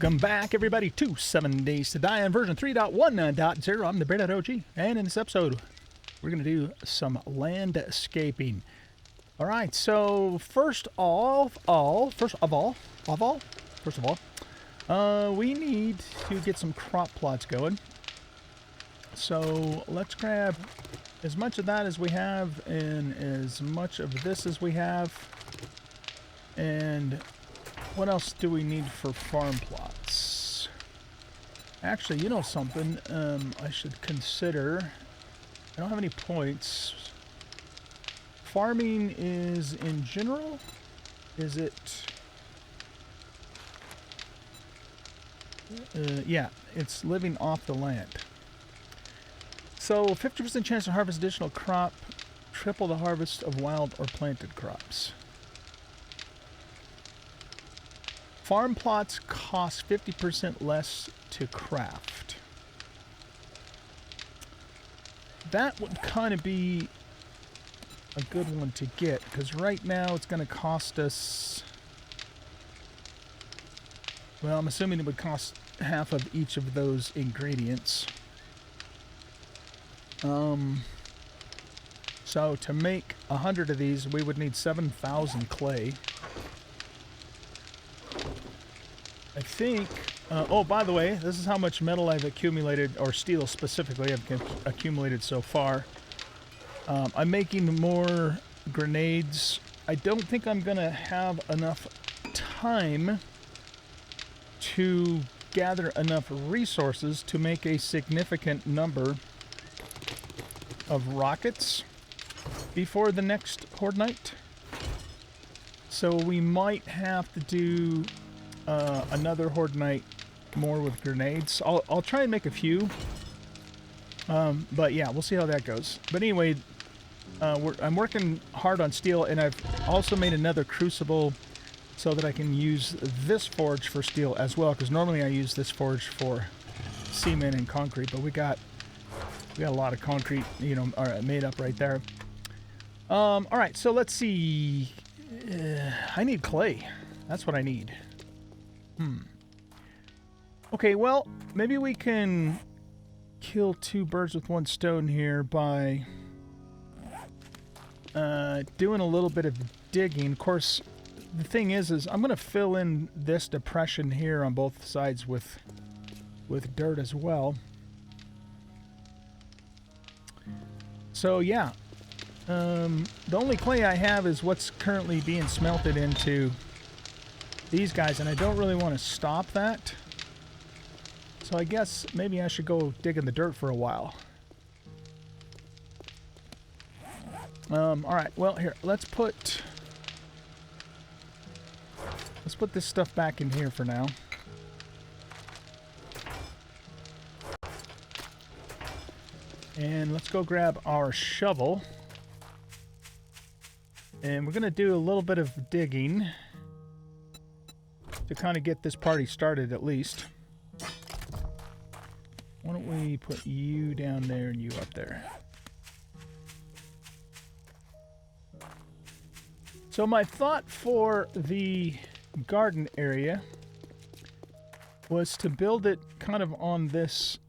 Welcome back, everybody, to 7 Days to Die on version 3.1.0. I'm the Bearded OG, and in this episode, we're going to do some landscaping. All right, so first of all, we need to get some crop plots going. So let's grab as much of that as we have, and as much of this as we have, and what else do we need for farm plots? Actually, you know something I should consider. I don't have any points. Farming is in general? Is it? Yeah, it's living off the land. So 50% chance to harvest additional crop, triple the harvest of wild or planted crops. Farm plots cost 50% less to craft. That would kind of be a good one to get, because right now it's going to cost us... Well, I'm assuming it would cost half of each of those ingredients. So to make 100 of these, we would need 7,000 clay. I think, oh, by the way, this is how much metal I've accumulated, or steel specifically, I've accumulated so far. I'm making more grenades. I don't think I'm going to have enough time to gather enough resources to make a significant number of rockets before the next Horde Night. So we might have to do another Horde Night more with grenades. I'll try and make a few. But yeah, we'll see how that goes. But anyway, I'm working hard on steel, and I've also made another crucible so that I can use this forge for steel as well, because normally I use this forge for cement and concrete, but we got a lot of concrete, you know, made up right there. All right, so let's see. I need clay. That's what I need. Okay, well, maybe we can kill two birds with one stone here by doing a little bit of digging. Of course, the thing is I'm going to fill in this depression here on both sides with dirt as well. So yeah, the only clay I have is what's currently being smelted into these guys, and I don't really want to stop that. So I guess maybe I should go dig in the dirt for a while. Alright, well here, let's put this stuff back in here for now. And let's go grab our shovel. And we're going to do a little bit of digging to kind of get this party started at least. Why don't we put you down there and you up there? So my thought for the garden area was to build it kind of on this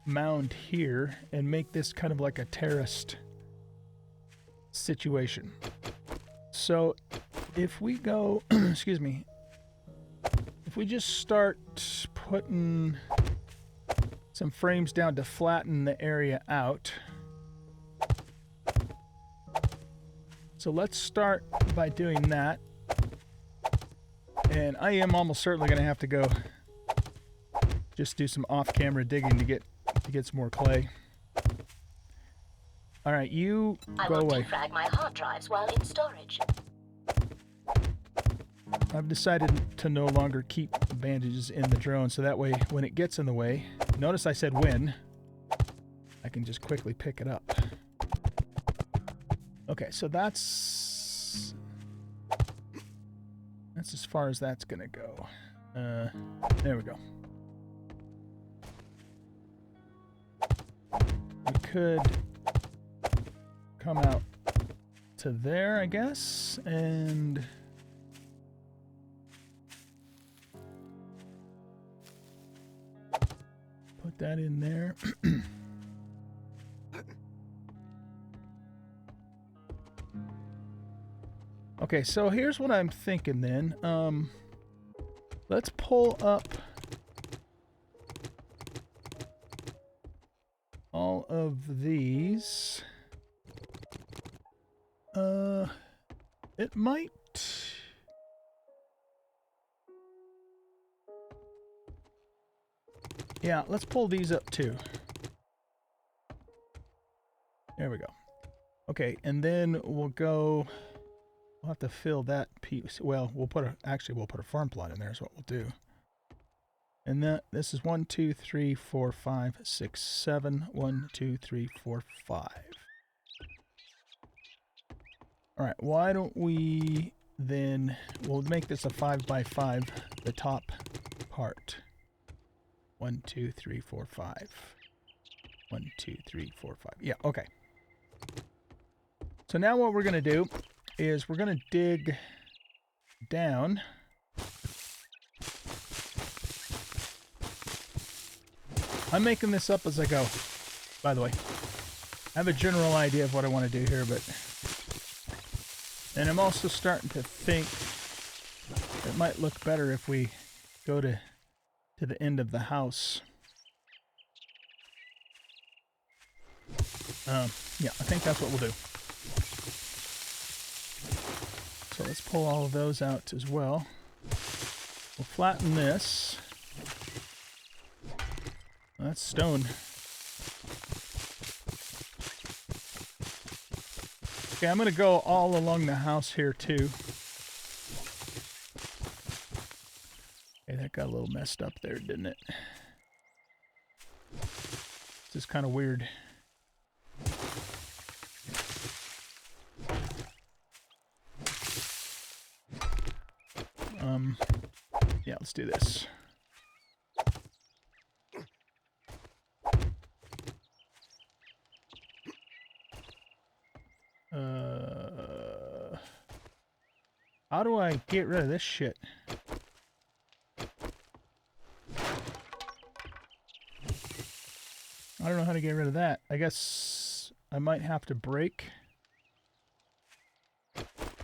mound here and make this kind of like a terraced situation. So if we go, excuse me, if we just start putting some frames down to flatten the area out. So let's start by doing that. And I am almost certainly going to have to go just do some off-camera digging to get some more clay. All right, you go away. I will defrag my hard drives while in storage. I've decided to no longer keep bandages in the drone, so that way when it gets in the way, notice I said when, I can just quickly pick it up. Okay, so that's as far as that's gonna go. There we go. We could come out to there, I guess, and Put that in there. Okay, so here's what I'm thinking then. Let's pull up all of these. It might... Yeah, let's pull these up too. There we go. Okay, and then we'll go... We'll have to fill that piece. Well, we'll put a farm plot in there is what we'll do. And this is 1, 2, 3, 4, 5, 6, 7. 1, 2, 3, 4, 5. All right, why don't we then, we'll make this a 5 by 5, the top part. 1, 2, 3, 4, 5. 1, 2, 3, 4, 5. Yeah, okay. So now what we're going to do is we're going to dig down. I'm making this up as I go, by the way. I have a general idea of what I want to do here, but... And I'm also starting to think it might look better if we go to the end of the house. Yeah, I think that's what we'll do. So let's pull all of those out as well. We'll flatten this. That's stone. Okay, I'm going to go all along the house here too. Okay, that got a little messed up there, didn't it? It's just kind of weird. Yeah, let's do this. How do I get rid of this shit? I don't know how to get rid of that. I guess I might have to break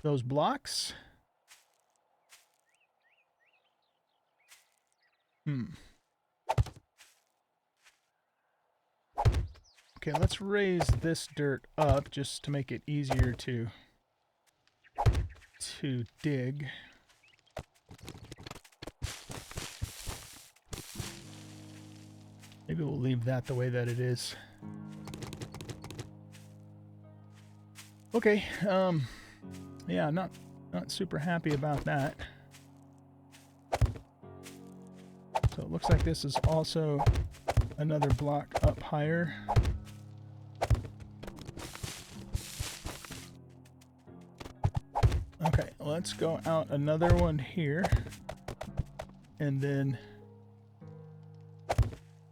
those blocks. Okay, let's raise this dirt up just to make it easier to dig. Maybe we'll leave that the way that it is. Okay, yeah, not super happy about that. So it looks like this is also another block up higher. Okay, let's go out another one here. And then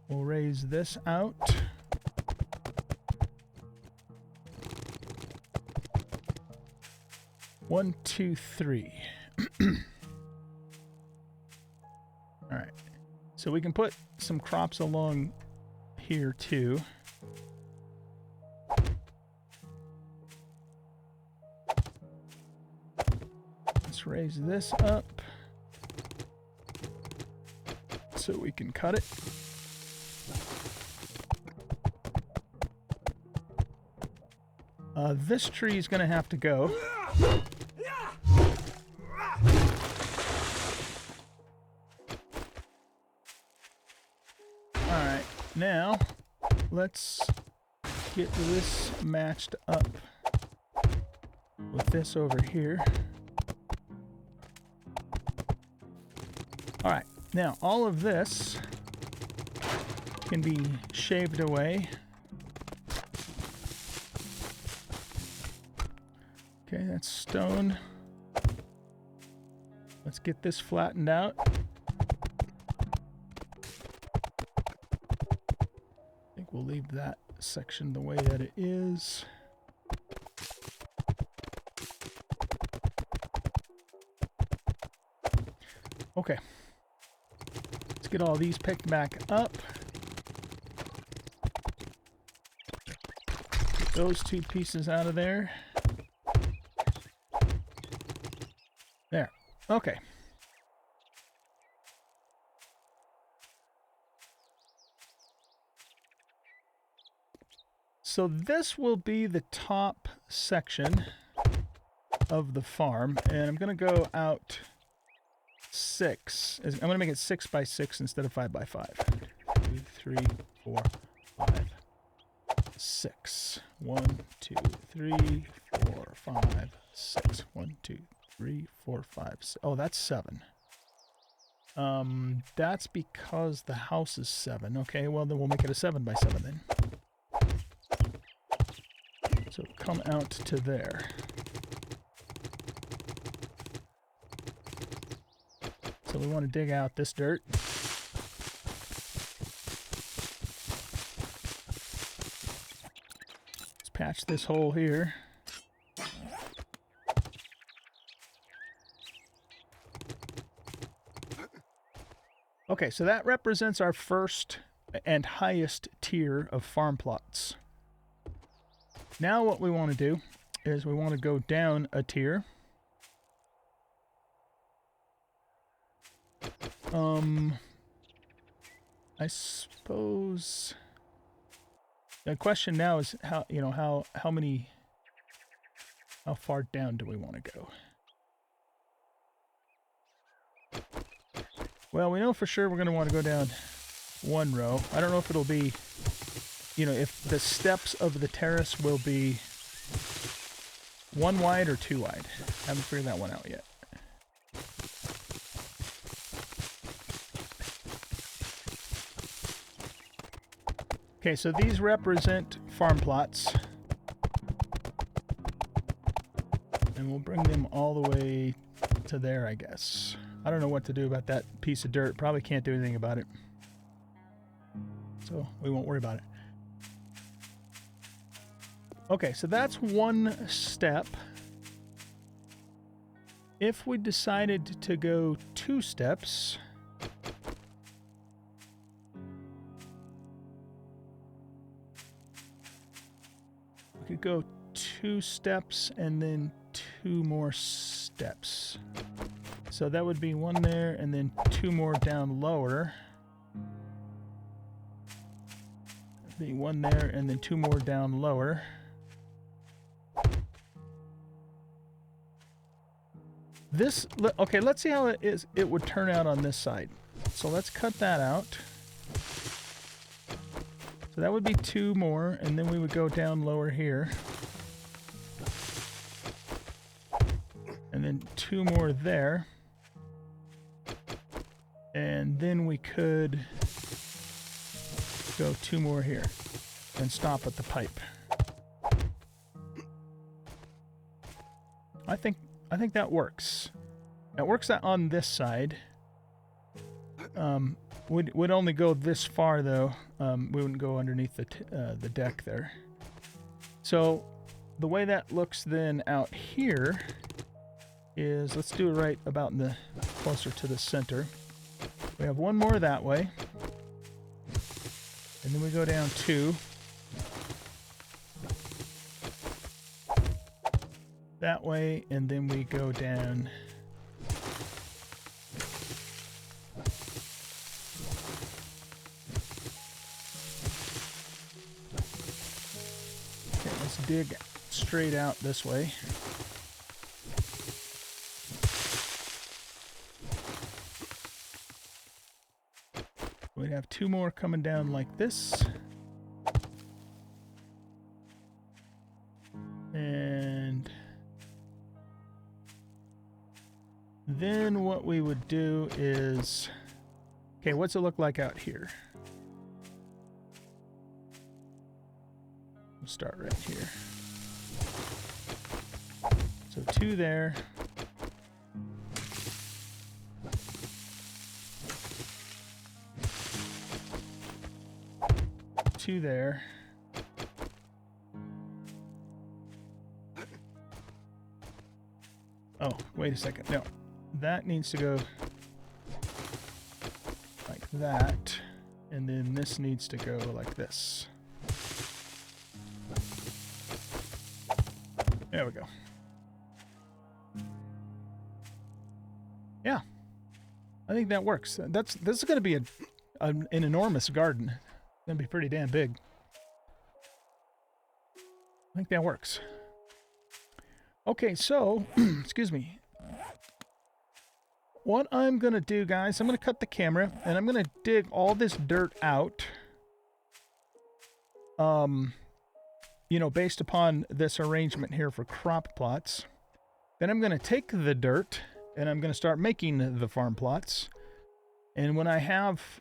we'll raise this out. One, two, three. All right. So we can put some crops along here too. Let's raise this up so we can cut it. This tree is going to have to go. Alright, now let's get this matched up with this over here. Alright, now all of this can be shaved away. Okay, that's stone. Let's get this flattened out. I think we'll leave that section the way that it is. Okay. Let's get all these picked back up. those two pieces out of there. There. Okay. So this will be the top section of the farm, and I'm going to go out 6. I'm going to make it 6 by 6 instead of 5 by 5. 2, 3, 4, 5, 6. 1, 2, 3, 4, 5, 6. 1, 2, 3, 4, 5, 6. Oh, that's 7. That's because the house is 7. Okay, well then we'll make it a 7 by 7 then. So come out to there. So we want to dig out this dirt. Let's patch this hole here. Okay, so that represents our first and highest tier of farm plots. Now what we want to do is we want to go down a tier. I suppose the question now is how far down do we want to go? Well, we know for sure we're going to want to go down one row. I don't know if it'll be, if the steps of the terrace will be 1 wide or 2 wide. Haven't figured that one out yet. Okay, so these represent farm plots. And we'll bring them all the way to there, I guess. I don't know what to do about that piece of dirt. Probably can't do anything about it. So we won't worry about it. Okay, so that's one step. If we decided to go 2 steps, we could go 2 steps and then 2 more steps. So that would be 1 there and then 2 more down lower. That'd be 1 there and then 2 more down lower. This, okay, let's see how it would turn out on this side. So let's cut that out. So that would be 2 more, and then we would go down lower here. And then 2 more there. And then we could go 2 more here and stop at the pipe. I think that works. It works on this side. Would only go this far though. We wouldn't go underneath the deck there. So the way that looks then out here is, let's do it right about in the closer to the center. We have 1 more that way, and then we go down 2. That way, and then we go down. Okay, let's dig straight out this way. We'd have 2 more coming down like this. And then what we would do is, okay, what's it look like out here? We'll start right here. So 2 there. Two there. Oh, wait a second. No, that needs to go like that, and then this needs to go like this. There we go. Yeah, I think that works. This is going to be an enormous garden. It's going to be pretty damn big. I think that works. Okay, so, excuse me. What I'm going to do, guys, I'm going to cut the camera, and I'm going to dig all this dirt out. You know, based upon this arrangement here for crop plots. Then I'm going to take the dirt, and I'm going to start making the farm plots. And when I have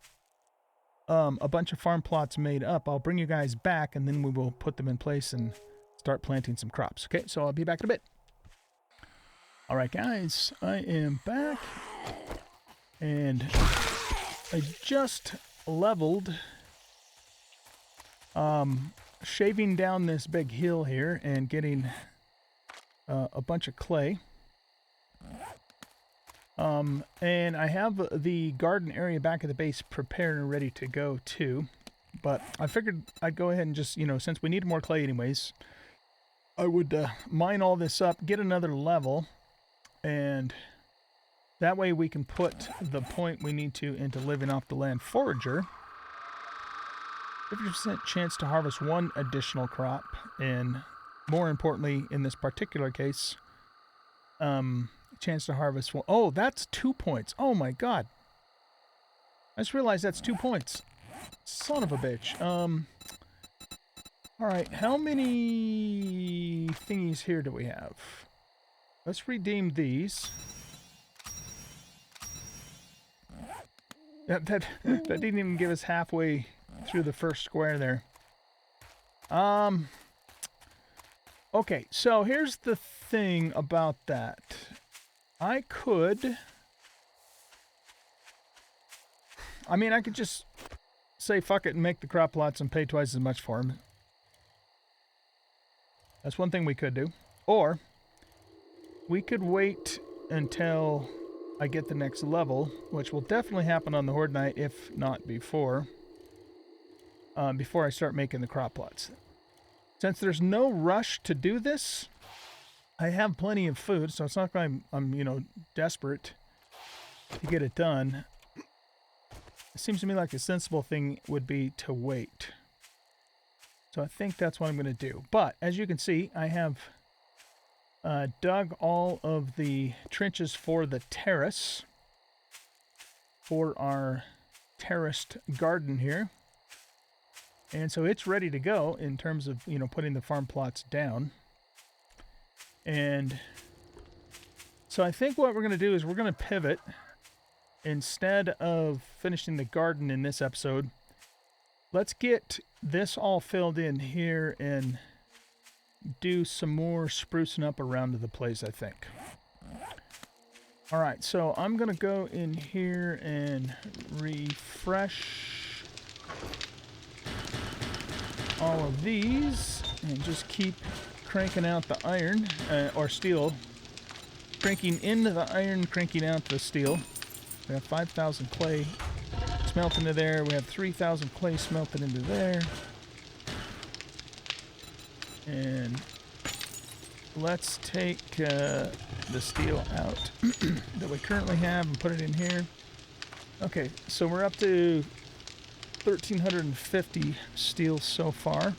a bunch of farm plots made up, I'll bring you guys back, and then we will put them in place and start planting some crops. Okay, so I'll be back in a bit. All right, guys, I am back, and I just leveled, shaving down this big hill here and getting a bunch of clay. And I have the garden area back at the base prepared and ready to go too. But I figured I'd go ahead and just, you know, since we need more clay anyways, I would mine all this up, get another level, and that way we can put the point we need to into living off the land forager. 50% chance to harvest one additional crop, and more importantly, in this particular case, chance to harvest one. Oh, that's 2 points. Oh my god. I just realized that's 2 points. Son of a bitch. Alright, how many thingies here do we have? Let's redeem these. That didn't even give us halfway through the first square there. Okay, so here's the thing about that. I could just say fuck it and make the crop plots and pay twice as much for them. That's one thing we could do. Or we could wait until I get the next level, which will definitely happen on the Horde Night, if not before. Before I start making the crop plots. Since there's no rush to do this, I have plenty of food, so it's not like I'm you know, desperate to get it done. It seems to me like a sensible thing would be to wait. So I think that's what I'm going to do. But, as you can see, I have dug all of the trenches for the terrace, for our terraced garden here. And so it's ready to go in terms of, you know, putting the farm plots down. And so I think what we're going to do is we're going to pivot. Instead of finishing the garden in this episode, let's get this all filled in here and do some more sprucing up around the place, I think. Alright, so I'm going to go in here and refresh all of these and just keep cranking out the iron, or steel. Cranking into the iron, cranking out the steel. We have 5,000 clay smelted into there. We have 3,000 clay smelted into there. And let's take the steel out that we currently have and put it in here. Okay, so we're up to 1,350 steel so far.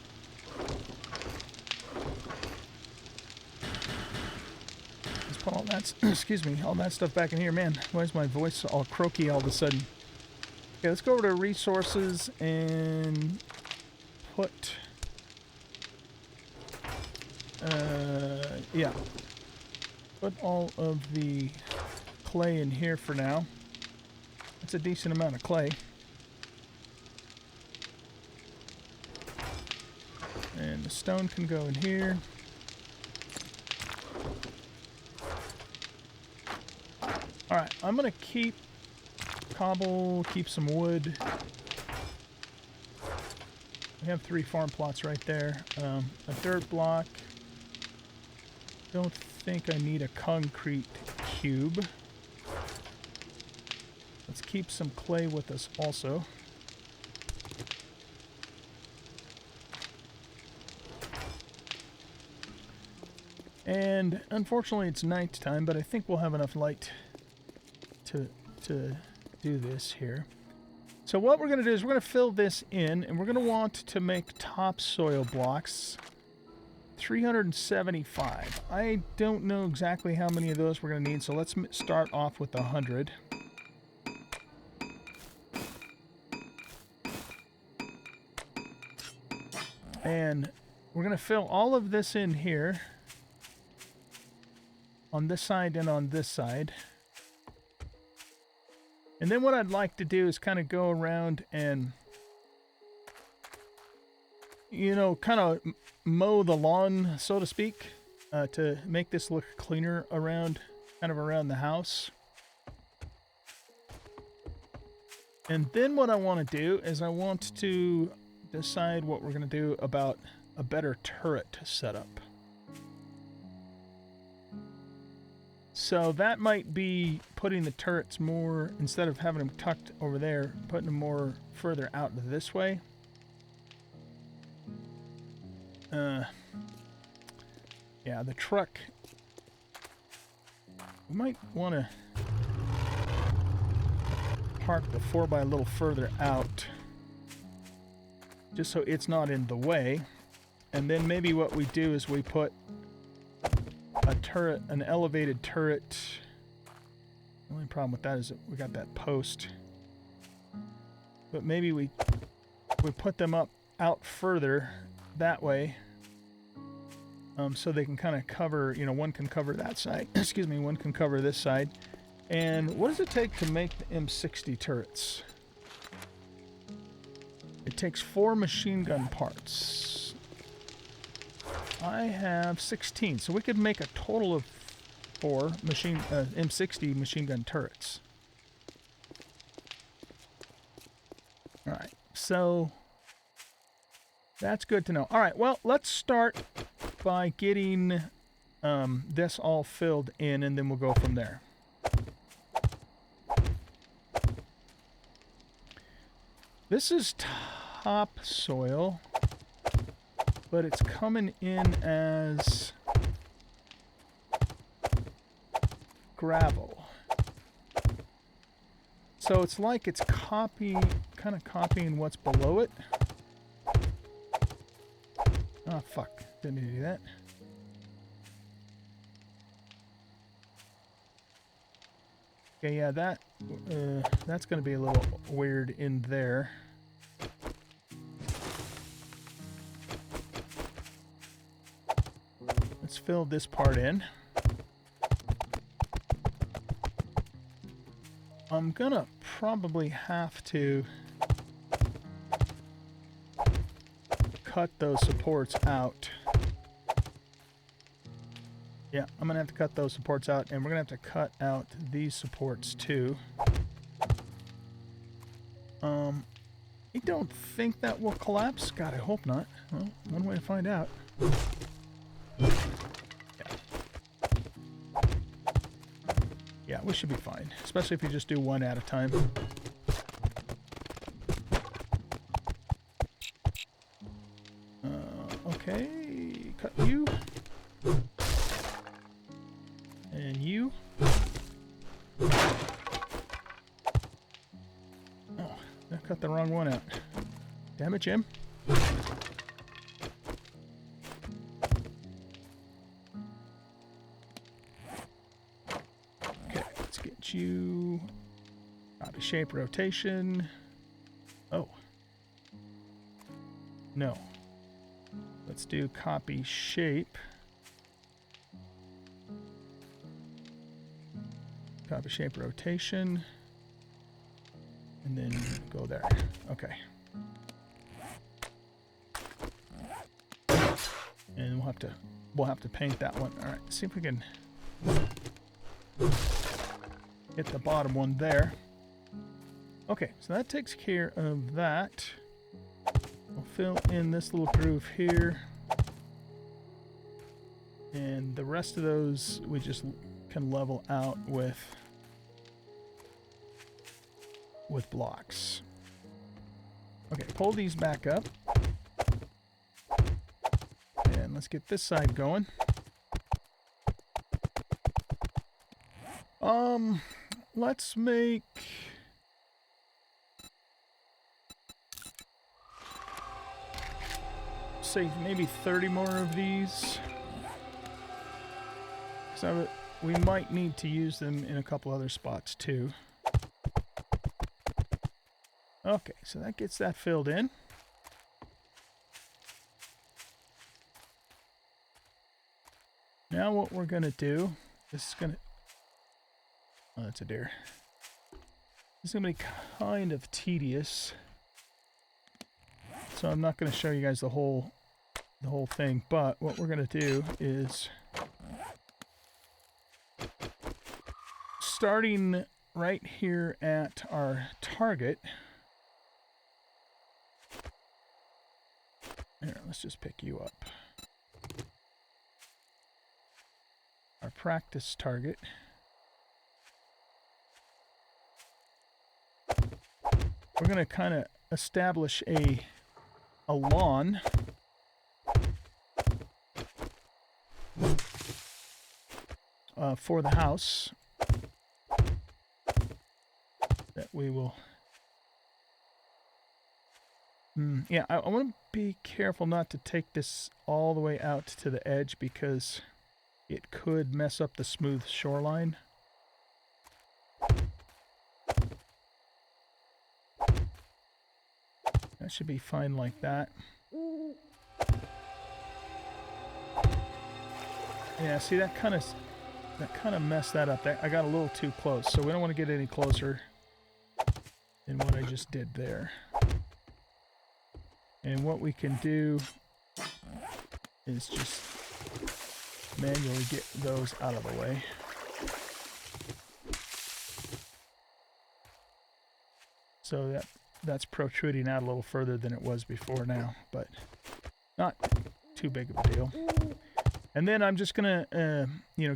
Let's put all that, excuse me, all that stuff back in here. Man, why is my voice all croaky all of a sudden? Okay, let's go over to resources and put, yeah, put all of the clay in here for now. That's a decent amount of clay. And the stone can go in here. Alright, I'm going to keep cobble, keep some wood. We have 3 farm plots right there. A dirt block. Don't think I need a concrete cube. Let's keep some clay with us also. And unfortunately it's nighttime, but I think we'll have enough light to do this here. So what we're going to do is we're going to fill this in, and we're going to want to make topsoil blocks 375. I don't know exactly how many of those we're going to need, so let's start off with 100. And we're going to fill all of this in here on this side and on this side. And then what I'd like to do is kind of go around and, you know, kind of mow the lawn, so to speak, to make this look cleaner around, kind of around the house. And then what I want to do is I want to decide what we're going to do about a better turret setup. So that might be putting the turrets more, instead of having them tucked over there, putting them more further out this way. Yeah, the truck. We might want to park the 4x a little further out, just so it's not in the way. And then maybe what we do is we put a turret, an elevated turret. The only problem with that is that we got that post. But maybe we put them up out further that way, so they can kind of cover, you know, one can cover that side. Excuse me, one can cover this side. And what does it take to make the M60 turrets? It takes 4 machine gun parts. I have 16, so we could make a total of 4 M60 machine gun turrets. All right, so that's good to know. All right, well, let's start by getting this all filled in, and then we'll go from there. This is topsoil, but it's coming in as gravel. So it's like it's kind of copying what's below it. Oh, fuck. Didn't need to do that. Okay, yeah, that's going to be a little weird in there. Let's fill this part in. I'm gonna probably have to cut those supports out. Yeah, I'm gonna have to cut those supports out, and we're gonna have to cut out these supports too. I don't think that will collapse. God, I hope not. Well, one way to find out. Yeah, we should be fine, especially if you just do one at a time. Okay, cut you. And you. Oh, I cut the wrong one out. Damn it, Jim. You copy shape rotation. Oh no, let's do copy shape, copy shape rotation, and then go there. Okay, and we'll have to paint that one. All right, see if we can hit the bottom one there. Okay, so that takes care of that. We'll fill in this little groove here. And the rest of those we just can level out with blocks. Okay, pull these back up. And let's get this side going. Let's make... say maybe 30 more of these. So we might need to use them in a couple other spots too. Okay, so that gets that filled in. Now what we're going to do, this is going to... oh, that's a deer. This is going to be kind of tedious. So I'm not going to show you guys the whole thing, but what we're going to do is... starting right here at our target. Here, let's just pick you up. Our practice target. We're going to kind of establish a lawn. For the house. That we will... yeah, I want to be careful not to take this all the way out to the edge because it could mess up the smooth shoreline. That should be fine like that. Yeah, see, that kind of messed that up. I got a little too close, so we don't want to get any closer than what I just did there. And what we can do is just manually get those out of the way. So that's protruding out a little further than it was before now, but not too big of a deal. And then I'm just gonna,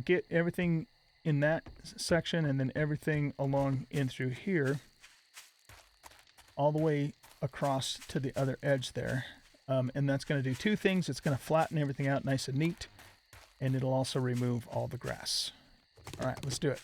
get everything in that section and then everything along in through here, all the way across to the other edge there. And that's going to do two things. It's going to flatten everything out nice and neat, and it'll also remove all the grass. All right, let's do it.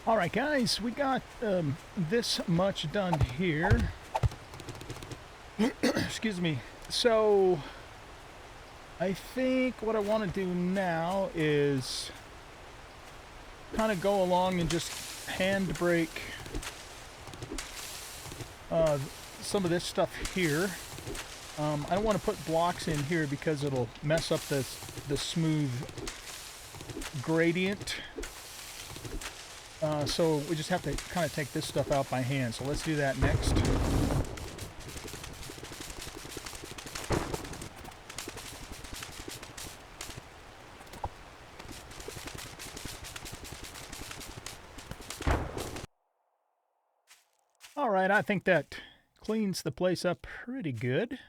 All right, guys, we got this much done here. Excuse me. So I think what I want to do now is kind of go along and just hand brake some of this stuff here. I don't want to put blocks in here because it'll mess up the smooth gradient. So we just have to kind of take this stuff out by hand. So let's do that next. All right, I think that cleans the place up pretty good.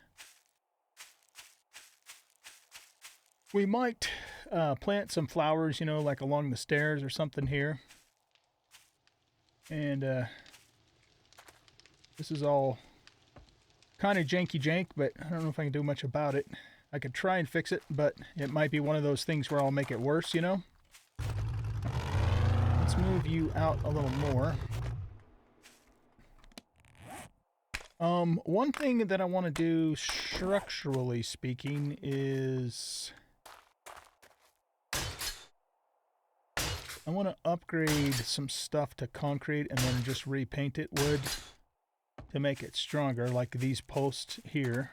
We might plant some flowers, you know, like along the stairs or something here. And this is all kind of janky-jank, but I don't know if I can do much about it. I could try and fix it, but it might be one of those things where I'll make it worse, you know? Let's move you out a little more. One thing that I want to do, structurally speaking, is I want to upgrade some stuff to concrete and then just repaint it wood to make it stronger, like these posts here.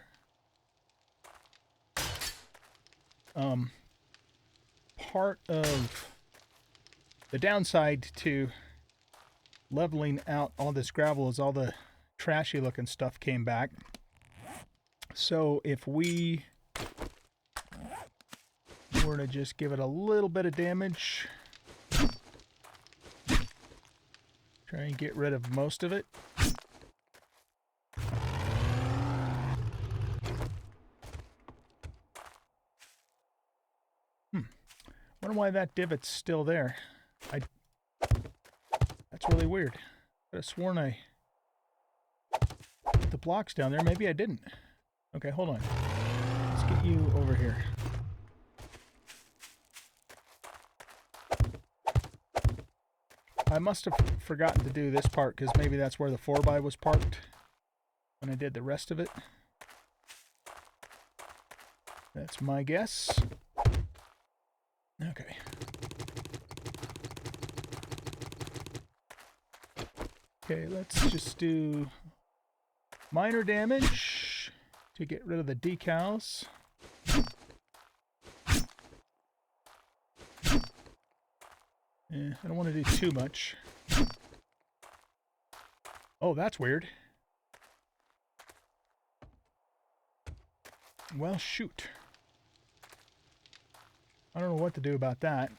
Part of the downside to leveling out all this gravel is all the trashy looking stuff came back. So if we were to just give it a little bit of damage, try and get rid of most of it. Wonder why that divot's still there. That's really weird. Could have sworn I put the blocks down there. Maybe I didn't. Okay, hold on. Let's get you over here. I must have forgotten to do this part because maybe that's where the 4x was parked when I did the rest of it. That's my guess. Okay. Okay, let's just do minor damage to get rid of the decals. I don't want to do too much. Oh, that's weird. Well, shoot. I don't know what to do about that.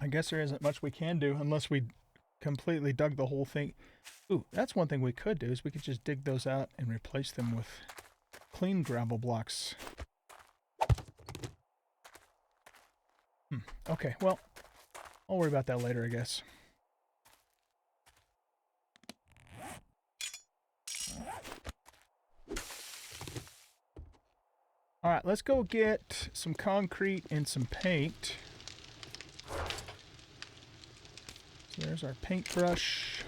I guess there isn't much we can do unless we completely dug the whole thing. Ooh, that's one thing we could do is we could just dig those out and replace them with clean gravel blocks. Okay, well, I'll worry about that later, I guess. Alright, let's go get some concrete and some paint. So there's our paintbrush.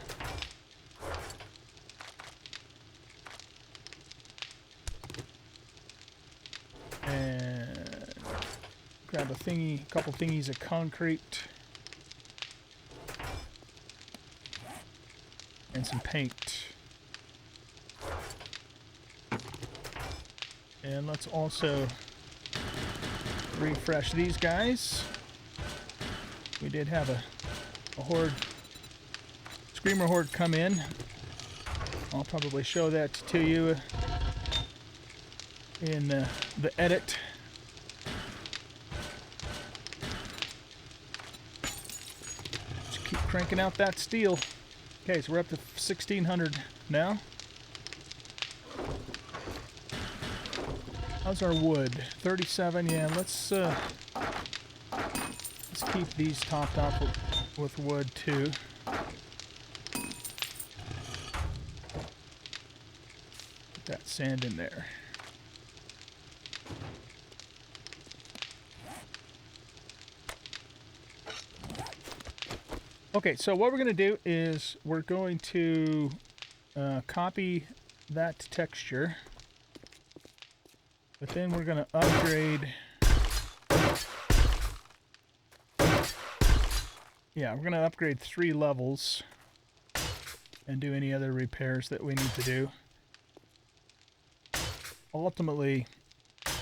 And grab a couple thingies of concrete. And some paint. And let's also refresh these guys. We did have a horde, screamer horde come in. I'll probably show that to you in the edit. Just keep cranking out that steel. Okay, so we're up to 1,600 now. How's our wood? 37. Yeah, let's keep these topped off with wood too. Put that sand in there. Okay, so what we're going to do is we're going to copy that texture. But then we're going to upgrade. Yeah, we're going to upgrade 3 levels and do any other repairs that we need to do. Ultimately,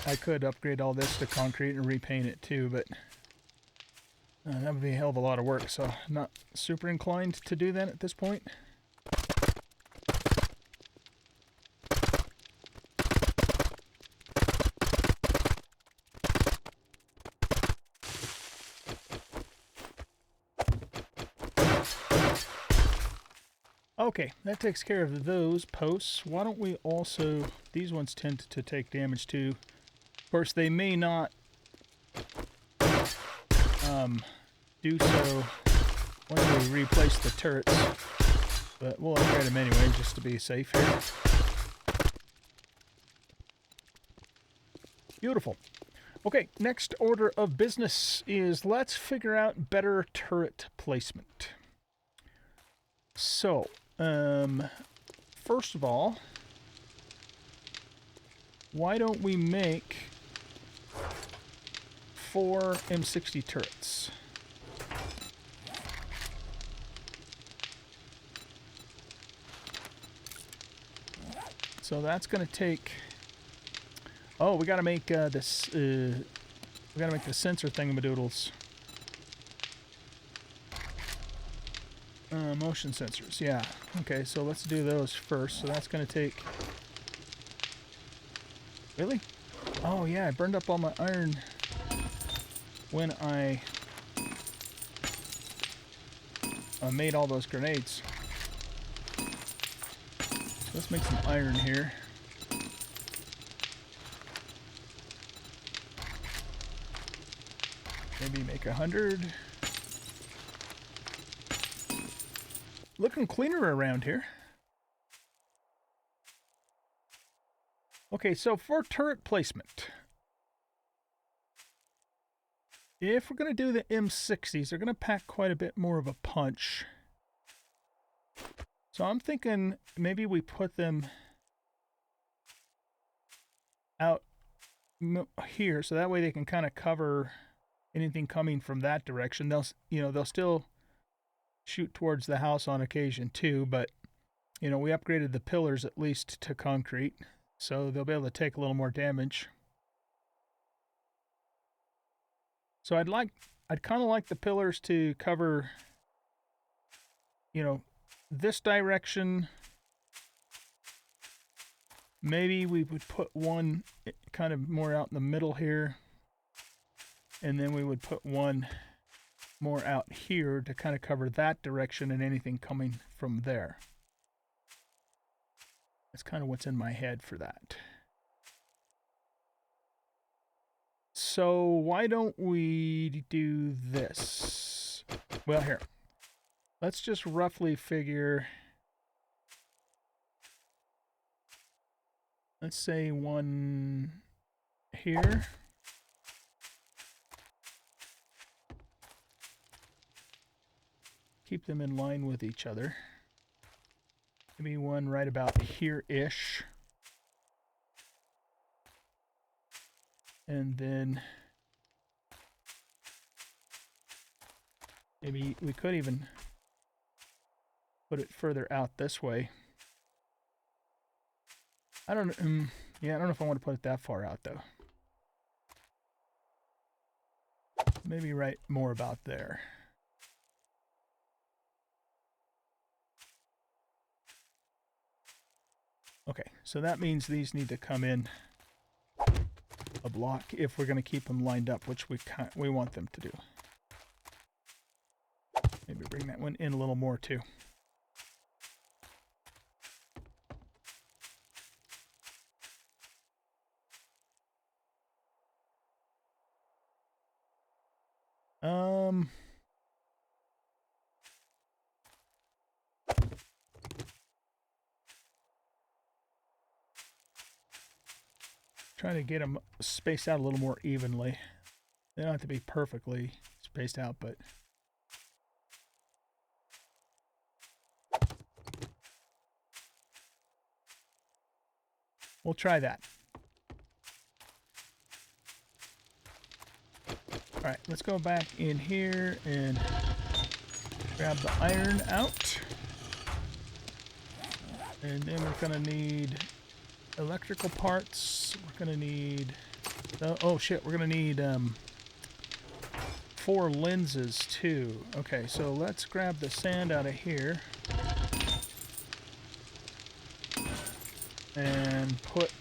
I could upgrade all this to concrete and repaint it too, but that would be a hell of a lot of work, so I'm not super inclined to do that at this point. Okay, that takes care of those posts. Why don't we also... These ones tend to take damage too. Of course, they may not do so once we replace the turrets, but we'll upgrade them anyway just to be safe here. Beautiful. Okay, next order of business is let's figure out better turret placement. So, first of all, why don't we make 4 M60 turrets? So that's going to take... Oh, we got to make this... we got to make the sensor thingamadoodles. Motion sensors, yeah. Okay, so let's do those first. So that's going to take... Really? Oh, yeah, I burned up all my iron when I made all those grenades. So let's make some iron here. Maybe make 100. Looking cleaner around here. Okay, so for turret placement, if we're going to do the M60s, they're going to pack quite a bit more of a punch. So I'm thinking maybe we put them out here, so that way they can kind of cover anything coming from that direction. They'll still shoot towards the house on occasion too, but we upgraded the pillars at least to concrete, so they'll be able to take a little more damage. So I'd kind of like the pillars to cover, this direction. Maybe we would put one kind of more out in the middle here, and then we would put one more out here to kind of cover that direction and anything coming from there. That's kind of what's in my head for that. So why don't we do this? Well, here. Let's just roughly figure... Let's say one here. Keep them in line with each other. Maybe one right about here-ish. And then maybe we could even put it further out this way. I don't know. Yeah, I don't know if I want to put it that far out though. Maybe right more about there. Okay, so that means these need to come in a block if we're going to keep them lined up, which we want them to do. Maybe bring that one in a little more too. Trying to get them spaced out a little more evenly. They don't have to be perfectly spaced out, but we'll try that. All right, let's go back in here and grab the iron out. And then we're going to need electrical parts. We're going to need... oh shit, we're going to need 4 lenses too. Okay, so let's grab the sand out of here. And put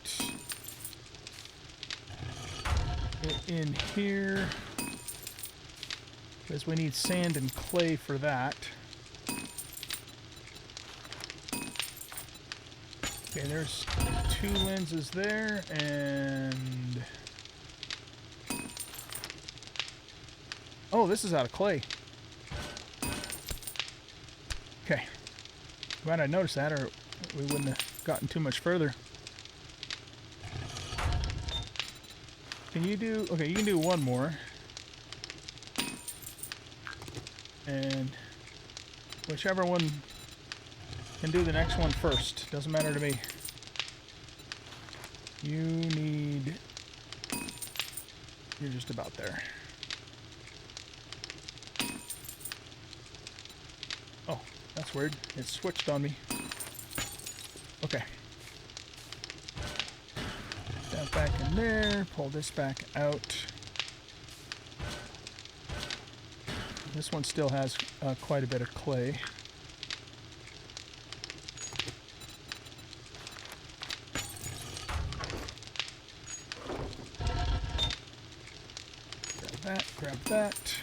it in here. Because we need sand and clay for that. Okay, there's 2 lenses there, and... Oh, this is out of clay. Okay. Glad I noticed that, or we wouldn't have gotten too much further. Can you do... Okay, you can do one more. And whichever one can do the next one first. Doesn't matter to me. You need... You're just about there. Oh, that's weird. It switched on me. Okay. That back in there. Pull this back out. This one still has quite a bit of clay. Grab that, grab that.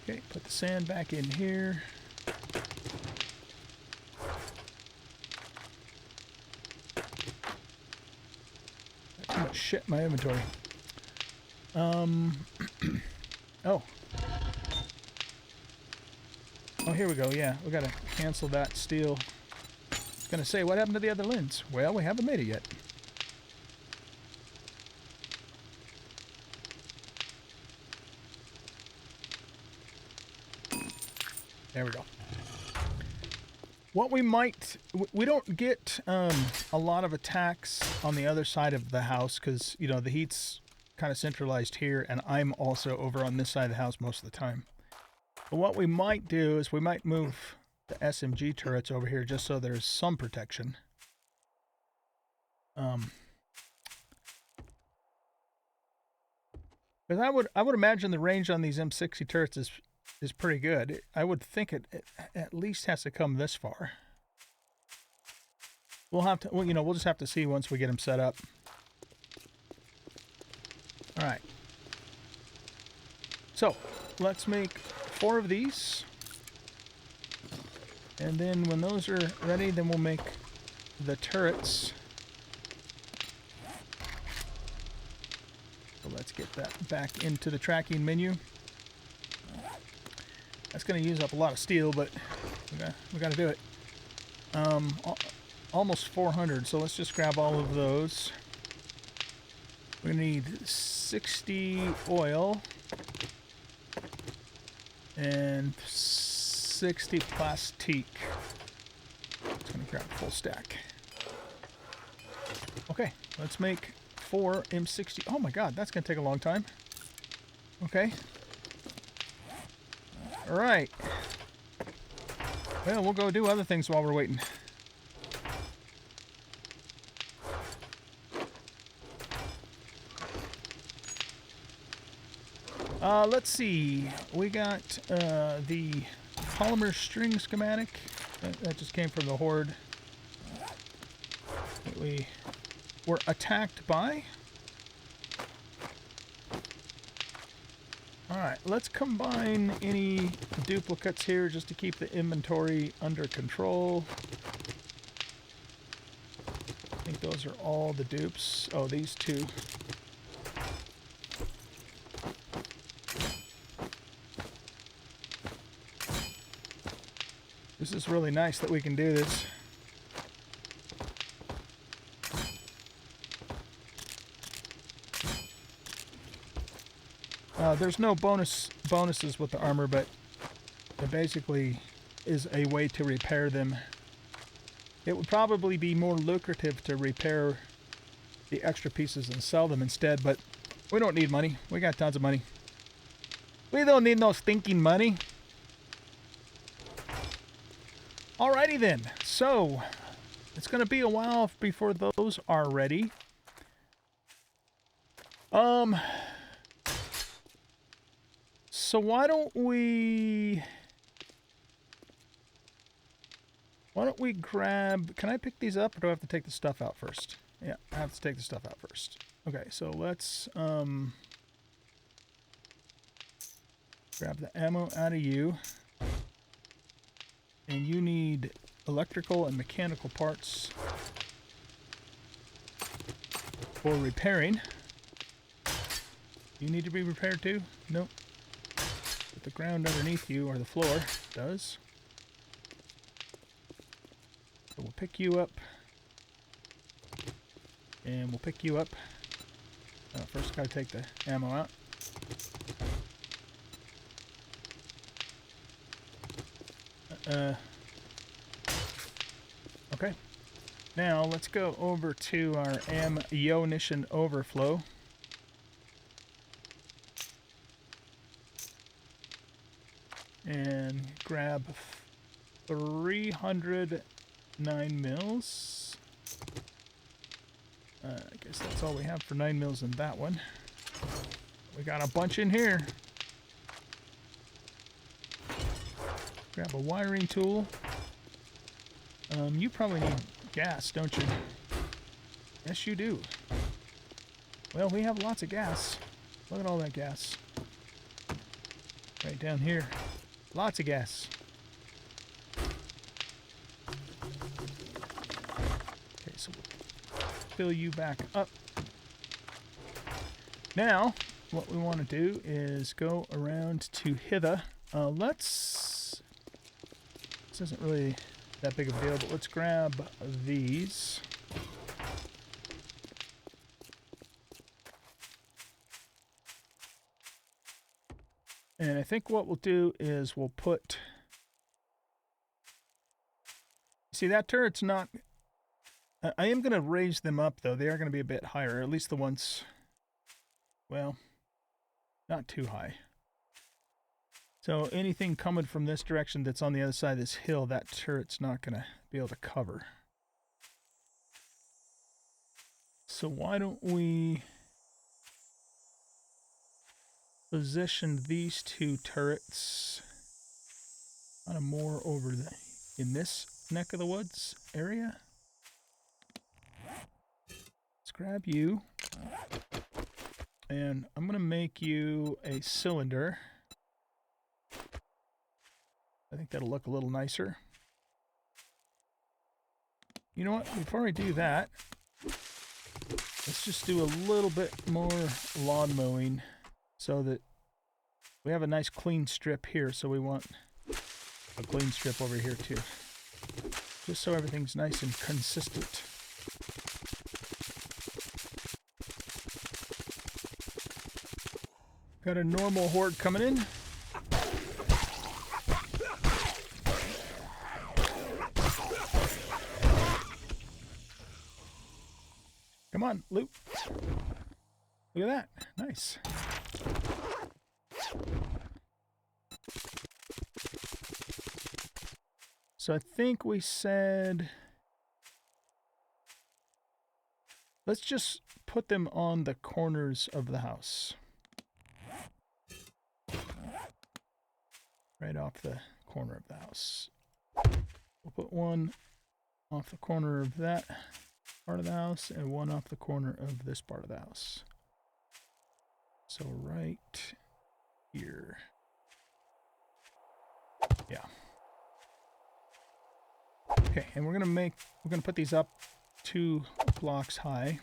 Okay, put the sand back in here. Too much shit in my inventory. Oh. Oh, here we go. Yeah, we gotta cancel that steel. I was gonna say, what happened to the other lens? Well, we haven't made it yet. There we go. What we might... We don't get a lot of attacks on the other side of the house because, you know, the heat's kind of centralized here, and I'm also over on this side of the house most of the time. But what we might do is we might move the SMG turrets over here just so there's some protection. Because I would imagine the range on these M60 turrets is pretty good. I would think it at least has to come this far. We'll have to, well, you know, we'll just have to see once we get them set up. All right. So let's make 4 of these. And then when those are ready, then we'll make the turrets. So let's get that back into the tracking menu. That's going to use up a lot of steel, but we got to do it. Almost 400, so let's just grab all of those. We need 60 oil and 60 plastique. Just going to grab a full stack. Okay, let's make 4 M60. Oh my god, that's going to take a long time. Okay. Alright. Well, we'll go do other things while we're waiting. Let's see. We got the polymer string schematic. That just came from the Horde. That we were attacked by. Alright, let's combine any duplicates here just to keep the inventory under control. I think those are all the dupes. Oh, these 2. This is really nice that we can do this. There's no bonuses with the armor, but it basically is a way to repair them. It would probably be more lucrative to repair the extra pieces and sell them instead, but we don't need money. We got tons of money. We don't need no stinking money. Alrighty then. So, it's going to be a while before those are ready. So why don't we grab... Can I pick these up, or do I have to take the stuff out first? Yeah, I have to take the stuff out first. Okay, so let's grab the ammo out of you. And you need electrical and mechanical parts for repairing. You need to be repaired too? Nope. But the ground underneath you, or the floor, does. So we'll pick you up. And we'll pick you up. First, gotta take the ammo out. Okay. Now, let's go over to our ammunition overflow. And grab 309 mils. I guess that's all we have for 9 mils in that one. We got a bunch in here. Grab a wiring tool. You probably need gas, don't you? Yes, you do. Well, we have lots of gas. Look at all that gas. Right down here. Lots of gas. Okay, so we'll fill you back up. Now, what we want to do is go around to hither. This isn't really that big of a deal, but let's grab these. And I think what we'll do is we'll put... See, that turret's not... I am going to raise them up, though. They are going to be a bit higher, at least the ones... Well, not too high. So anything coming from this direction that's on the other side of this hill, that turret's not going to be able to cover. So why don't we position these two turrets kind of more over in this neck of the woods area? Let's grab you. And I'm going to make you a cylinder. I think that'll look a little nicer. You know what? Before I do that, let's just do a little bit more lawn mowing so that we have a nice clean strip here. So we want a clean strip over here too. Just so everything's nice and consistent. Got a normal horde coming in. Come on, loot. Look at that. Nice. So I think we said... Let's just put them on the corners of the house. Right off the corner of the house. We'll put one off the corner of that part of the house and one off the corner of this part of the house. So right here. Yeah. Okay, and we're gonna put these up 2 blocks high.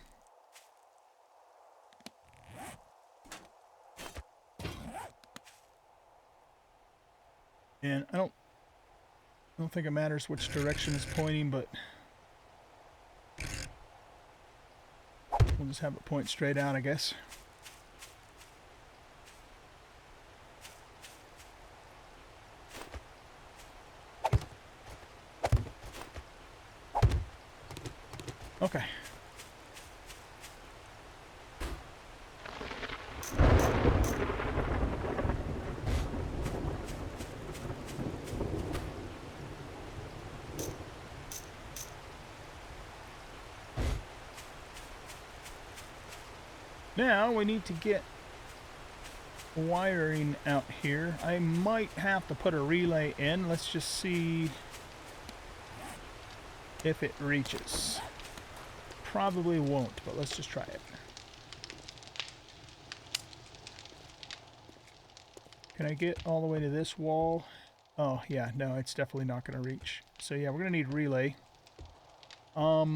And I don't think it matters which direction it's pointing, but we'll just have it point straight out, I guess. Okay. Now we need to get wiring out here. I might have to put a relay in. Let's just see if it reaches. Probably won't, but let's just try it. Can I get all the way to this wall? Oh, yeah, no, it's definitely not going to reach. So, yeah, we're going to need relay. Let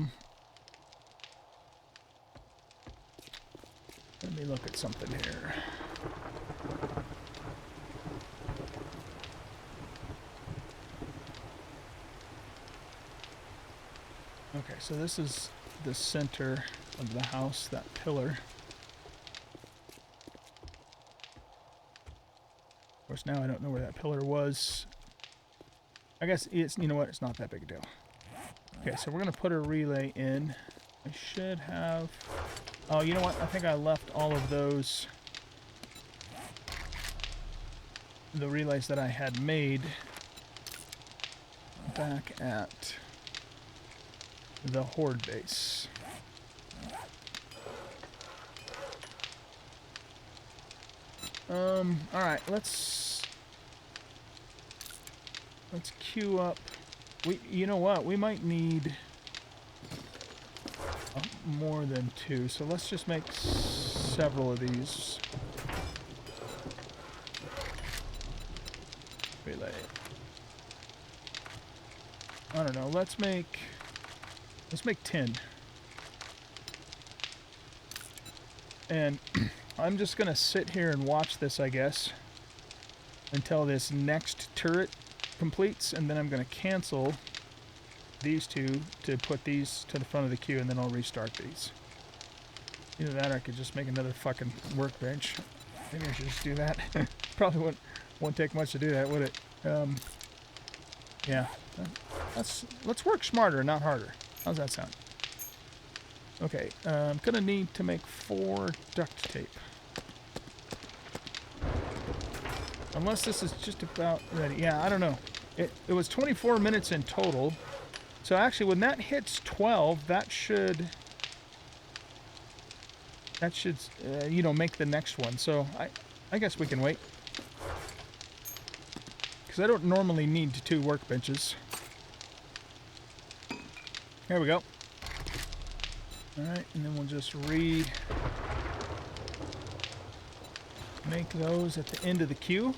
me look at something here. Okay, so this is the center of the house, that pillar. Of course, now I don't know where that pillar was. I guess it's, you know what, it's not that big a deal. Okay, so we're going to put a relay in. I should have... Oh, you know what? I think I left all of those... the relays that I had made back at the Horde base. Alright, let's queue up. You know what? We might need more than 2, so let's just make several of these. Relay. I don't know, let's make 10. And I'm just gonna sit here and watch this, I guess, until this next turret completes, and then I'm gonna cancel these two to put these to the front of the queue, and then I'll restart these. Either that or I could just make another fucking workbench. Maybe I should just do that. Probably won't take much to do that, would it? Yeah. Let's work smarter, not harder. How's that sound? Okay, I'm gonna need to make 4 duct tape. Unless this is just about ready. Yeah, I don't know. It was 24 minutes in total. So actually, when that hits 12, that should you know, make the next one. So I guess we can wait. Because I don't normally need 2 workbenches. Here we go. Alright, and then we'll just make those at the end of the queue.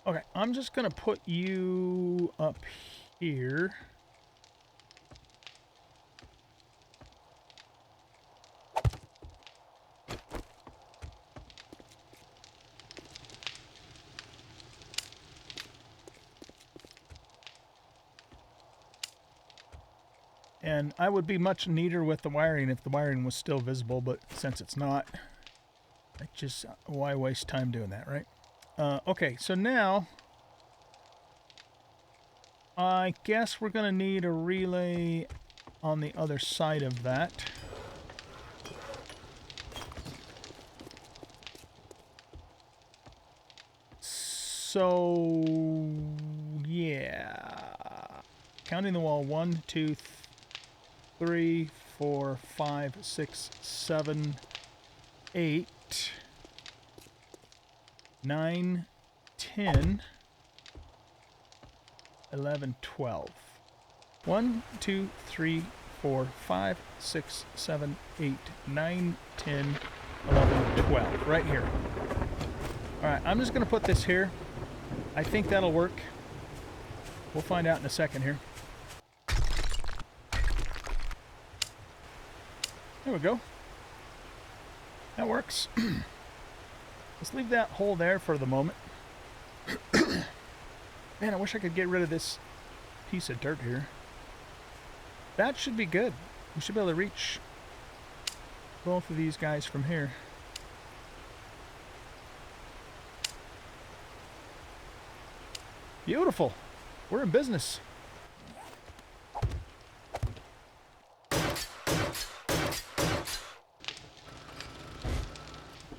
Okay, I'm just going to put you up here. And I would be much neater with the wiring if the wiring was still visible, but since it's not, why waste time doing that, right? Okay, so now I guess we're going to need a relay on the other side of that. So, yeah. Counting the wall, 1, 2, 3, 4, 5, 6, 7, 8, 9, 10, 11, 12. 1, 2, 3, 4, 5, 6, 7, 8, 9, 10, 11, 12. Right here. Alright, I'm just going to put this here. I think that'll work. We'll find out in a second here. There we go. That works. Let's leave that hole there for the moment. Man, I wish I could get rid of this piece of dirt here. That should be good. We should be able to reach both of these guys from here. Beautiful. We're in business.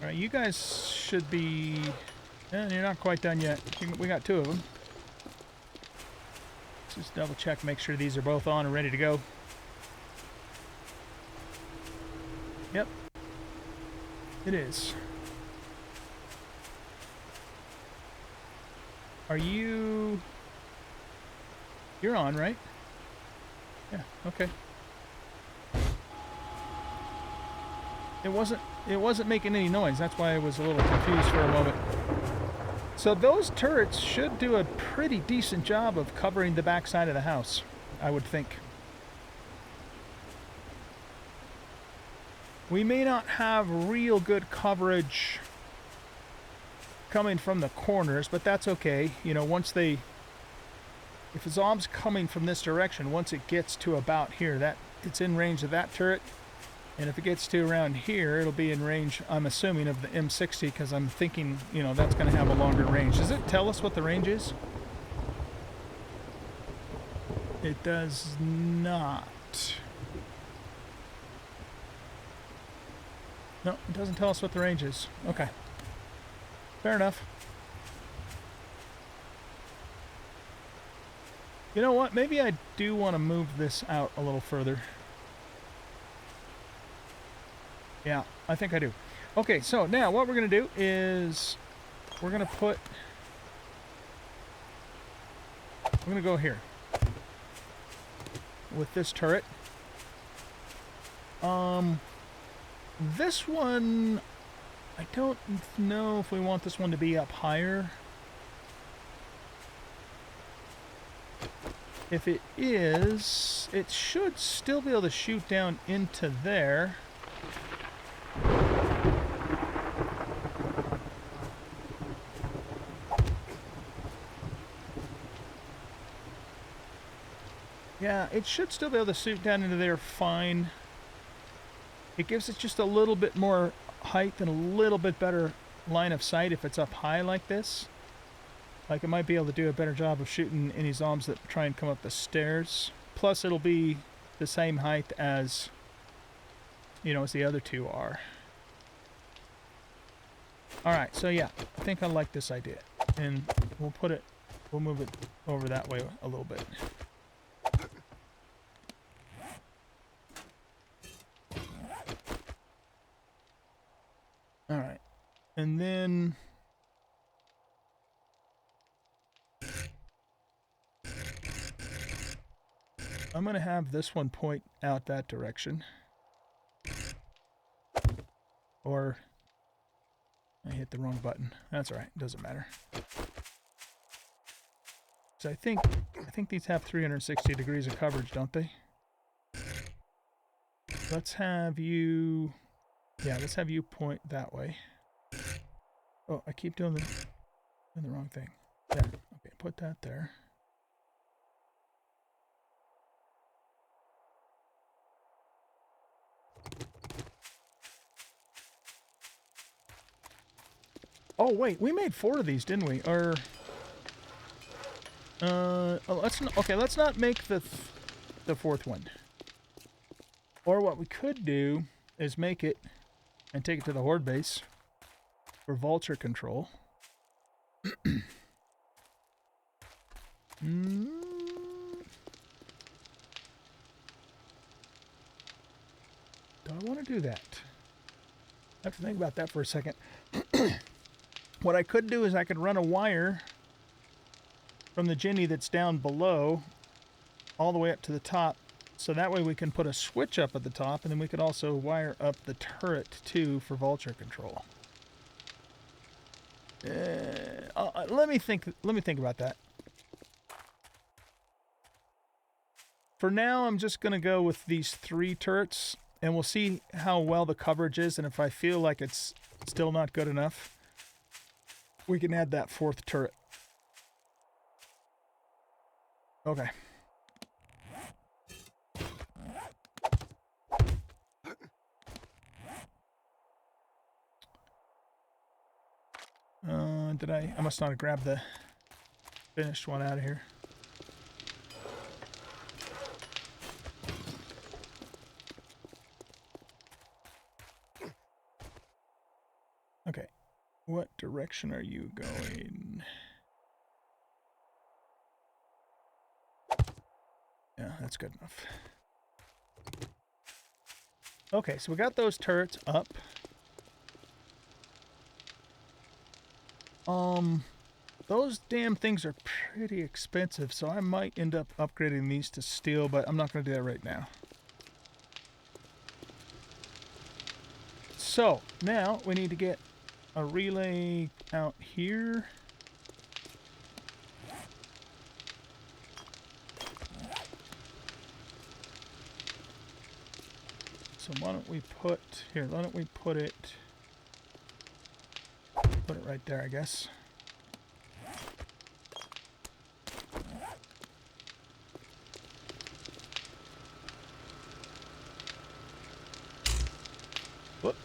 Alright, you guys should be... you're not quite done yet. We got 2 of them. Let's just double check, make sure these are both on and ready to go. Yep. It is. Are you... You're on, right? Yeah, okay. it wasn't making any noise. That's why I was a little confused for a moment. So those turrets should do a pretty decent job of covering the backside of the house, I would think. We may not have real good coverage coming from the corners, but that's okay. You know, if a zomb's coming from this direction, once it gets to about here, that it's in range of that turret. And if it gets to around here, it'll be in range, I'm assuming, of the M60, because I'm thinking, you know, that's going to have a longer range. Does it tell us what the range is? It does not. No, it doesn't tell us what the range is. Okay. Fair enough. You know what? Maybe I do want to move this out a little further. Yeah, I think I do. Okay, so now what we're going to do is we're going to go here with this turret. This one, I don't know if we want this one to be up higher. If it is, it should still be able to shoot down into there. Yeah, it should still be able to shoot down into there fine. It gives it just a little bit more height and a little bit better line of sight if it's up high like this. Like, it might be able to do a better job of shooting any zombies that try and come up the stairs. Plus, it'll be the same height as, you know, as the other two are. Alright, so yeah, I think I like this idea. And we'll move it over that way a little bit. Alright, and then I'm going to have this one point out that direction. Or I hit the wrong button. That's alright, doesn't matter. So I think these have 360 degrees of coverage, don't they? Let's have you... Yeah, let's have you point that way. Oh, I keep doing the wrong thing. There. Okay, put that there. Oh wait, we made 4 of these, didn't we? Or let's not make the 4th one. Or what we could do is make it and take it to the horde base for vulture control. Do I want to do that? I have to think about that for a second. What I could do is I could run a wire from the Ginny that's down below all the way up to the top. So that way we can put a switch up at the top, and then we could also wire up the turret too for vulture control. Let me think about that. For now, I'm just going to go with these 3 turrets, and we'll see how well the coverage is, and if I feel like it's still not good enough, we can add that 4th turret. Okay. I must not have grabbed the finished one out of here. Okay. What direction are you going? Yeah, that's good enough. Okay, so we got those turrets up. Those damn things are pretty expensive, so I might end up upgrading these to steel, but I'm not going to do that right now. So now we need to get a relay out here. So why don't we put here? Why don't we put it right there, I guess. Whoop.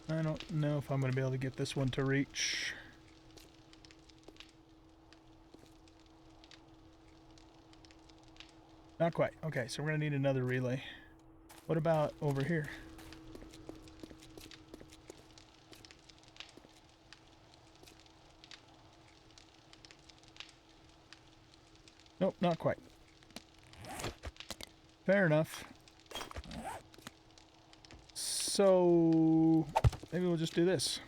I don't know if I'm going to be able to get this one to reach. Not quite. Okay, so we're going to need another relay. What about over here? Nope, not quite. Fair enough. So maybe we'll just do this.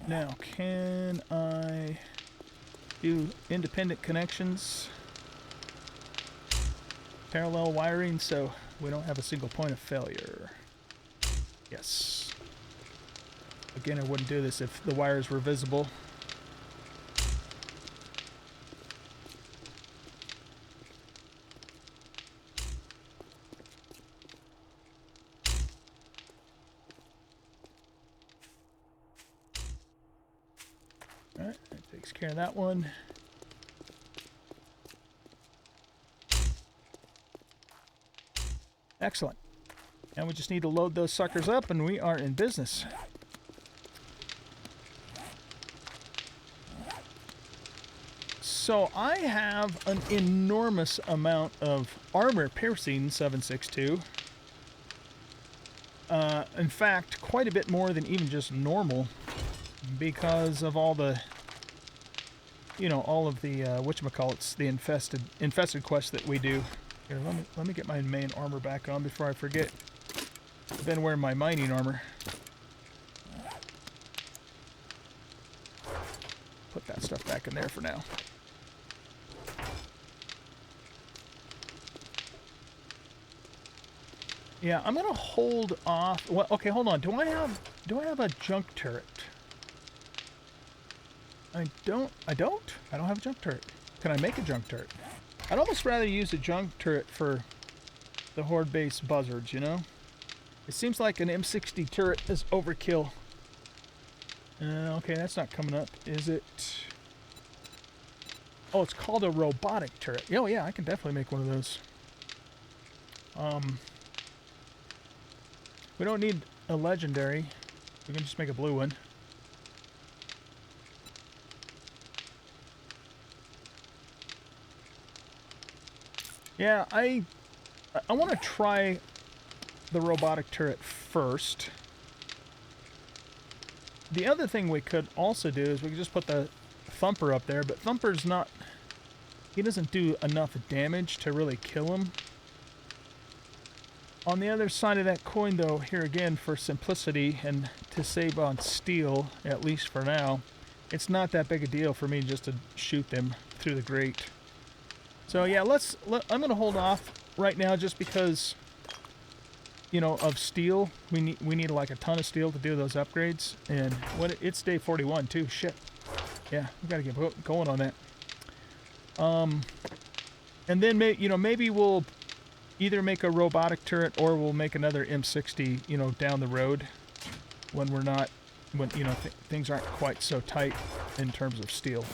Now can I do independent connections? Parallel wiring so we don't have a single point of failure. Yes. Again, I wouldn't do this if the wires were visible. Alright, that takes care of that one. Excellent. And we just need to load those suckers up and we are in business. So I have an enormous amount of armor piercing 7.62. In fact, quite a bit more than even just normal because of all the, you know, all of the, whatchamacallits, the infested quests that we do. Here, let me get my main armor back on before I forget. I've been wearing my mining armor. Put that stuff back in there for now. Yeah, I'm gonna hold off. Well, okay, hold on. Do I have a junk turret? I don't have a junk turret. Can I make a junk turret? I'd almost rather use a junk turret for the horde-based buzzards, you know? It seems like an M60 turret is overkill. Okay, that's not coming up, is it? Oh, it's called a robotic turret. Oh yeah, I can definitely make one of those. We don't need a legendary. We can just make a blue one. Yeah, I want to try the robotic turret first. The other thing we could also do is we could just put the Thumper up there, but Thumper's not... He doesn't do enough damage to really kill him. On the other side of that coin, though, here again, for simplicity and to save on steel, at least for now, it's not that big a deal for me just to shoot them through the grate. So yeah, I'm going to hold off right now just because, you know, of steel. We need like a ton of steel to do those upgrades. And it's day 41 too. Shit. Yeah, we got to get going on that. And then maybe we'll either make a robotic turret or we'll make another M60, you know, down the road when we're not, you know, things aren't quite so tight in terms of steel.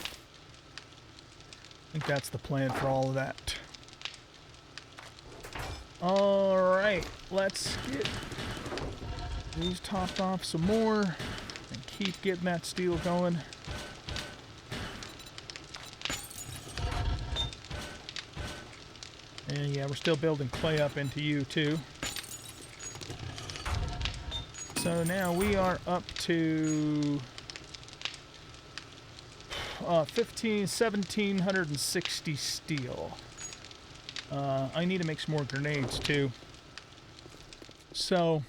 I think that's the plan for all of that. Alright, let's get these topped off some more and keep getting that steel going. And yeah, we're still building clay up into you too. So now we are up to 1760 steel. I need to make some more grenades too. So,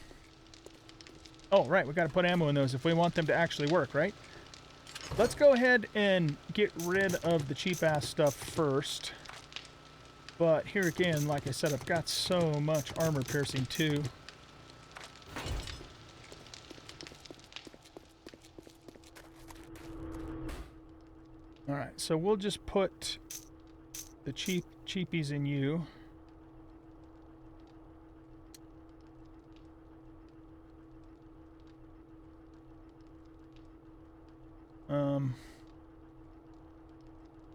oh right, we got to put ammo in those if we want them to actually work, right? Let's go ahead and get rid of the cheap ass stuff first. But here again, like I said, I've got so much armor piercing too. Alright, so we'll just put the cheapies in you.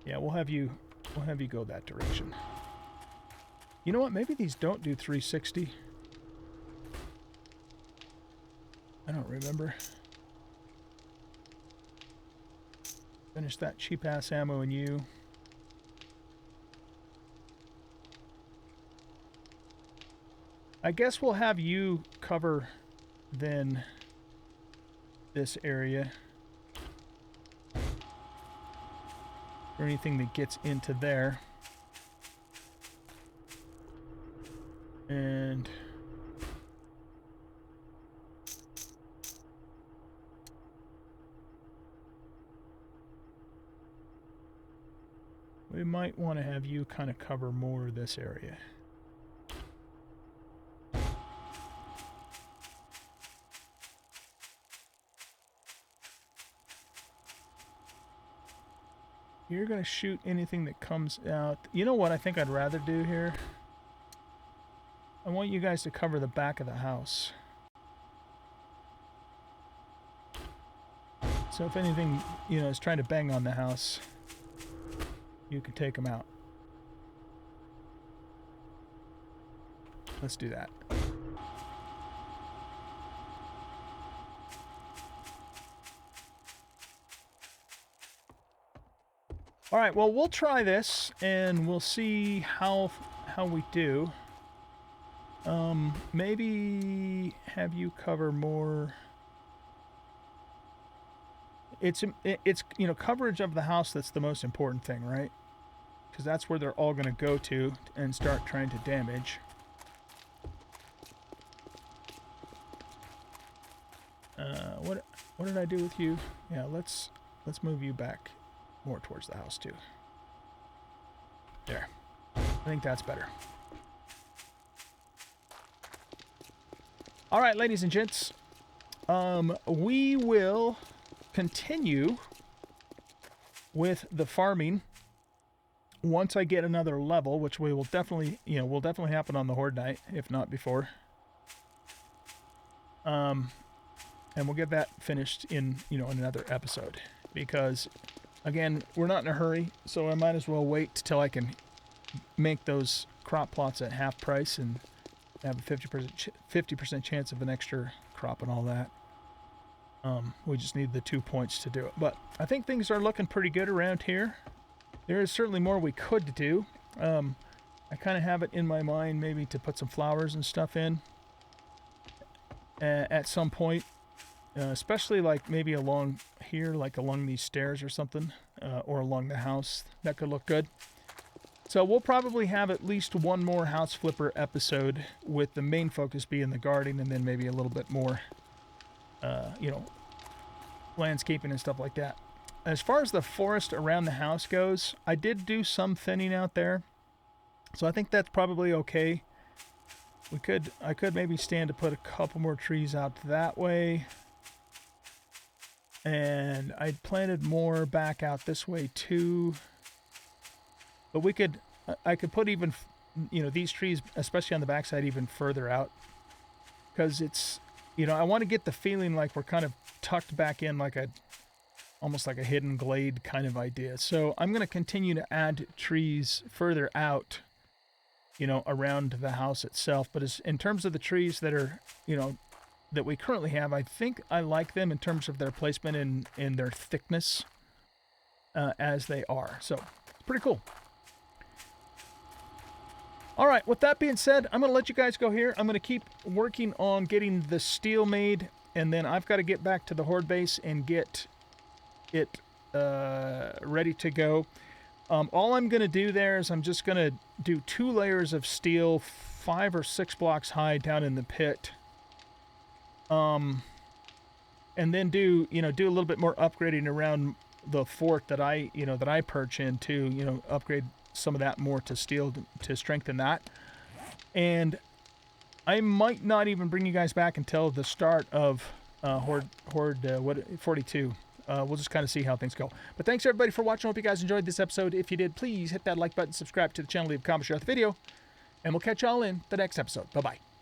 Yeah, we'll have you go that direction. You know what? Maybe these don't do 360. I don't remember. Finish that cheap ass ammo in you. I guess we'll have you cover then this area. Or anything that gets into there. And we might want to have you kind of cover more of this area. You're going to shoot anything that comes out. You know what I think I'd rather do here? I want you guys to cover the back of the house. So if anything, you know, is trying to bang on the house, you can take them out. Let's do that. All right, well, we'll try this, and we'll see how we do. Maybe have you cover more. It's you know, coverage of the house that's the most important thing, right? Because that's where they're all going to go to and start trying to damage. What did I do with you? Yeah, let's move you back more towards the house too. There. I think that's better. All right, ladies and gents. We will continue with the farming once I get another level, which we will definitely, you know, will definitely happen on the Horde night, if not before. And we'll get that finished in, you know, in another episode, because again, we're not in a hurry, so I might as well wait till I can make those crop plots at half price and have a 50% chance of an extra crop and all that. We just need the 2 points to do it. But I think things are looking pretty good around here. There is certainly more we could do. I kind of have it in my mind maybe to put some flowers and stuff in at some point. Especially like maybe along here, like along these stairs or something, or along the house. That could look good. So we'll probably have at least one more house flipper episode, with the main focus being the gardening, and then maybe a little bit more, you know, landscaping and stuff like that. As far as the forest around the house goes, I did do some thinning out there, so I think that's probably okay. I could maybe stand to put a couple more trees out that way. And I planted more back out this way too. But I could put even, you know, these trees, especially on the backside, even further out. Because it's, you know, I want to get the feeling like we're kind of tucked back in, like almost like a hidden glade kind of idea. So I'm going to continue to add trees further out, you know, around the house itself. But in terms of the trees that are, you know, that we currently have, I think I like them in terms of their placement in their thickness as they are. So, it's pretty cool. All right, with that being said, I'm going to let you guys go here. I'm going to keep working on getting the steel made, and then I've got to get back to the Horde base and get it ready to go. All I'm going to do there is I'm just going to do 2 layers of steel, 5 or 6 blocks high down in the pit. And then do a little bit more upgrading around the fort that I perch into, upgrade some of that more to steel to strengthen that. And I might not even bring you guys back until the start of Horde 42. We'll just kind of see how things go. But thanks everybody for watching. Hope you guys enjoyed this episode. If you did, please hit that like button, subscribe to the channel, leave a comment, share the video, and we'll catch y'all in the next episode. Bye-bye.